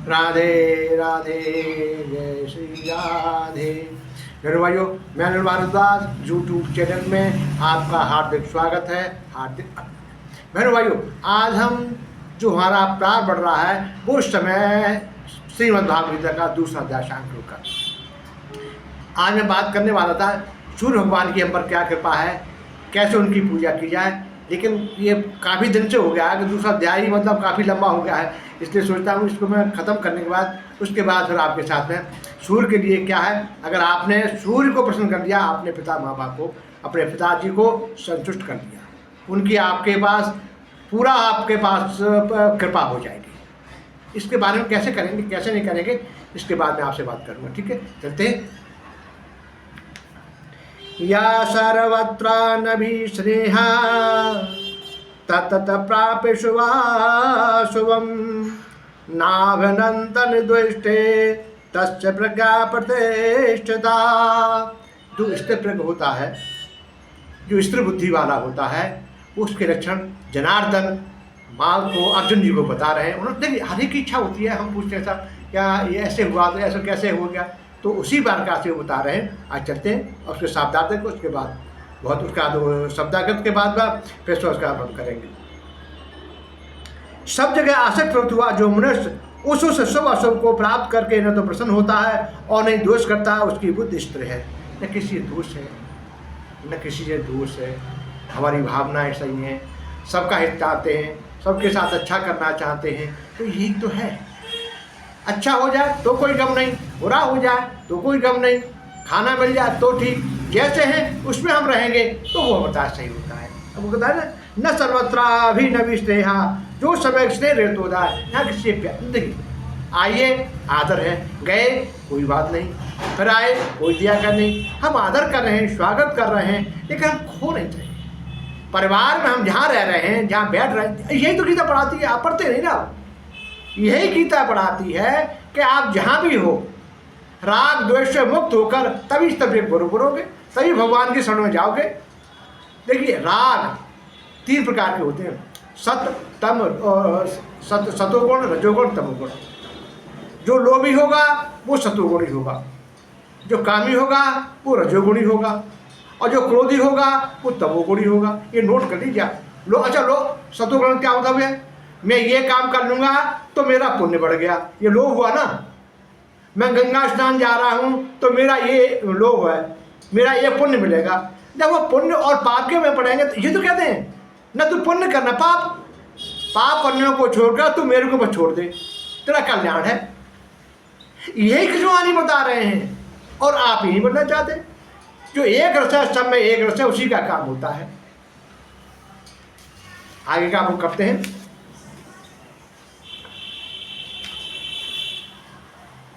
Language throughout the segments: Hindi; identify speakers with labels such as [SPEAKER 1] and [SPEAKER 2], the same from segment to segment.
[SPEAKER 1] राधे राधे, जय श्री राधे। मेरे भाइयों, मैं अनिल भारद्वाज यूट्यूब चैनल में आपका हार्दिक स्वागत है, हार्दिक। मेरे भाइयों, आज हम जो हमारा प्यार बढ़ रहा है वो उस समय श्रीमद्भागवत गीता का दूसरा अध्याय शुरू कर। आज मैं बात करने वाला था सूर्य भगवान की हम पर क्या कृपा है, कैसे उनकी पूजा की जाए। लेकिन ये काफ़ी दिन से हो गया है कि दूसरा अध्याय ही मतलब काफ़ी लंबा हो गया है, इसलिए सोचता हूँ इसको मैं ख़त्म करने के बाद उसके बाद फिर आपके साथ में सूर्य के लिए क्या है। अगर आपने सूर्य को प्रसन्न कर दिया, आपने पिता माँ बाप को, अपने पिताजी को संतुष्ट कर दिया, उनकी आपके पास पूरा आपके पास कृपा हो जाएगी। इसके बारे में कैसे करेंगे, कैसे नहीं करेंगे, इसके बाद मैं आपसे बात करूँगा। ठीक है, चलते हैं। या सर्वत्र नभिश्रेहा ततत प्राप्य शुभम नाभिनंदन द्वेष्टे तस्य प्रज्ञा प्रतिष्ठिता। जो स्थिर प्रज्ञ होता है, जो स्थिर बुद्धि वाला होता है, उसके लक्षण जनार्दन माल को अर्जुन जी को बता रहे हैं। उन्होंने देखिए हर एक की इच्छा होती है, हम पूछते हैं साहब क्या ये ऐसे हुआ तो ऐसा कैसे हो गया, तो उसी प्रकार से बता रहे हैं। आज चलते हैं और उसके शब्दार्थ को, उसके बाद बहुत उसका शब्दार्थ के बाद फिर उसका हम करेंगे। सब जगह आसक्त हुआ जो मनुष्य उस शुभ अशुभ को प्राप्त करके न तो प्रसन्न होता है और नहीं दोष करता है, उसकी बुद्धि स्थिर है। न किसी दोष है, न किसी से दोष है। हमारी भावनाएं सही हैं, सबका हित चाहते हैं, सबके साथ अच्छा करना चाहते हैं, तो यही तो है। अच्छा हो जाए तो कोई गम नहीं, बुरा हो जाए तो कोई गम नहीं, खाना मिल जाए तो ठीक, जैसे हैं उसमें हम रहेंगे तो वो बताया सही होता है। अब वो कहता है ना, न सर्वत्र भी न विस्नेहा, जो समय स्नेह रहता होता है यहाँ किसी देखिए आइए आदर है, गए कोई बात नहीं, फिर आए कोई दिया कर नहीं, हम आदर कर रहे हैं, स्वागत कर रहे हैं, लेकिन हम खो नहीं चाहिए। परिवार में हम जहाँ रह रहे हैं, जहाँ बैठ रहे हैं, यही तो गीता पढ़ाती है। आप पढ़ते नहीं ना, यही गीता पढ़ाती है कि आप जहाँ भी हो राग द्वेष से मुक्त होकर तभी बरोबर होगे, तभी भगवान की शरण में जाओगे। देखिए राग तीन प्रकार के होते हैं, सत तम सतोगुण, रजोगुण, तमोगुण। जो लोभी होगा वो सतोगुणी होगा, जो कामी होगा वो रजोगुणी होगा, और जो क्रोधी होगा वो तमोगुणी होगा। ये नोट कर लीजिए। अच्छा सतोगुण क्या होता है, मैं ये काम कर लूँगा तो मेरा पुण्य बढ़ गया, ये लोभ हुआ ना। मैं गंगा स्नान जा रहा हूँ तो मेरा ये लोभ है, मेरा ये पुण्य मिलेगा। जब वो पुण्य और पाप के में पड़ेंगे तो ये तो कहते हैं न तू पुण्य करना, पाप पुण्यों को छोड़कर तू मेरे को बस छोड़ दे, तेरा कल्याण है। यही कृष्णवाणी बता रहे हैं और आप यही बनना चाहते। जो एक रस है, सब में एक रस है, उसी का काम होता है। आगे का हम करते हैं।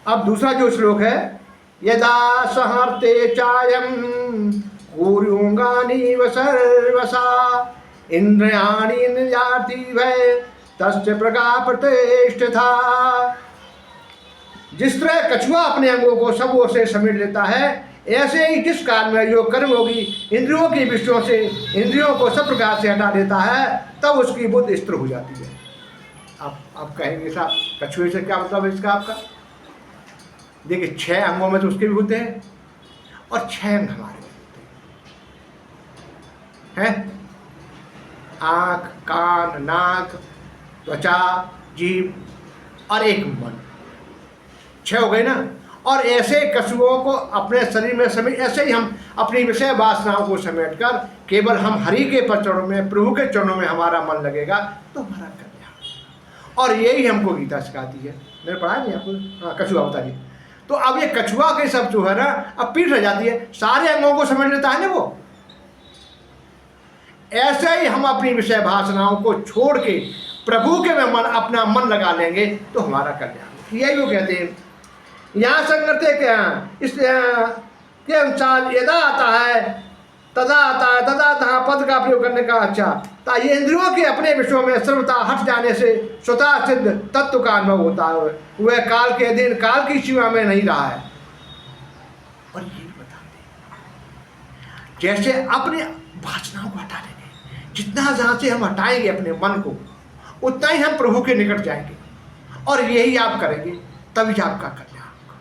[SPEAKER 1] अब दूसरा जो श्लोक है, यदा सहर्ते चायम कूर्युंगानी सर्वसा इंद्रियाणि निजाति भय तस्य प्रगा प्रतिष्ठिता। जिस तरह कछुआ अपने अंगों को सब ओर से समेट लेता है, ऐसे ही जिस काल में जो कर्म होगी इंद्रियों की विषयों से इंद्रियों को सब प्रकार से हटा देता है, तब उसकी बुद्धि स्थिर हो जाती है। आप कहेंगे साहब कछुए से क्या मतलब है इसका आपका? देखिए 6 अंगों में तो उसके भी होते हैं और 6 अंग हमारे में होते हैं। आँख, कान, नाक, त्वचा, जीभ और एक मन, 6 हो गए ना। और ऐसे कछुओं को अपने शरीर में समेट, ऐसे ही हम अपनी विषय वासनाओं को समेटकर केवल हम हरि के चरणों में, प्रभु के चरणों में हमारा मन लगेगा तो हमारा कल्याण। और यही हमको गीता सिखाती है। मैंने पढ़ा नहीं आपको? हाँ, कछुआ बता दिए। तो अब ये कछुआ के सब जो है ना, अब पीठ रह जाती है, सारे अंगों को समेट लेता है ना वो। ऐसे ही हम अपनी विषय वासनाओं को छोड़ के प्रभु के में मन, अपना मन लगा लेंगे तो हमारा कल्याण। यही वो कहते हैं। यहाँ संगते क्या के अनुसार यदा आता है तदा आता है, तदा तहा पद का प्रयोग करने का अच्छा था। ये इंद्रियों के अपने विषयों में सर्वता हट जाने से स्वतः सिद्ध तत्व का अनुभव होता है। वह काल के अधीन, काल की सीमा में नहीं रहा है। और ये बताते जैसे अपने वासनाओं को हटा देंगे, जितना जहाँ से हम हटाएंगे अपने मन को, उतना ही हम प्रभु के निकट जाएंगे और यही आप करेंगे तभी आपका कल्याण होगा।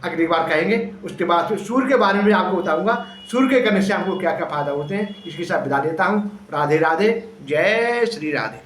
[SPEAKER 1] अगली बार कहेंगे, उसके बाद फिर सूर्य के बारे में आपको बताऊंगा, सूर्य के करने से हमको क्या क्या फायदा होते हैं। इसके साथ विदा लेता हूँ। राधे राधे, जय श्री राधे।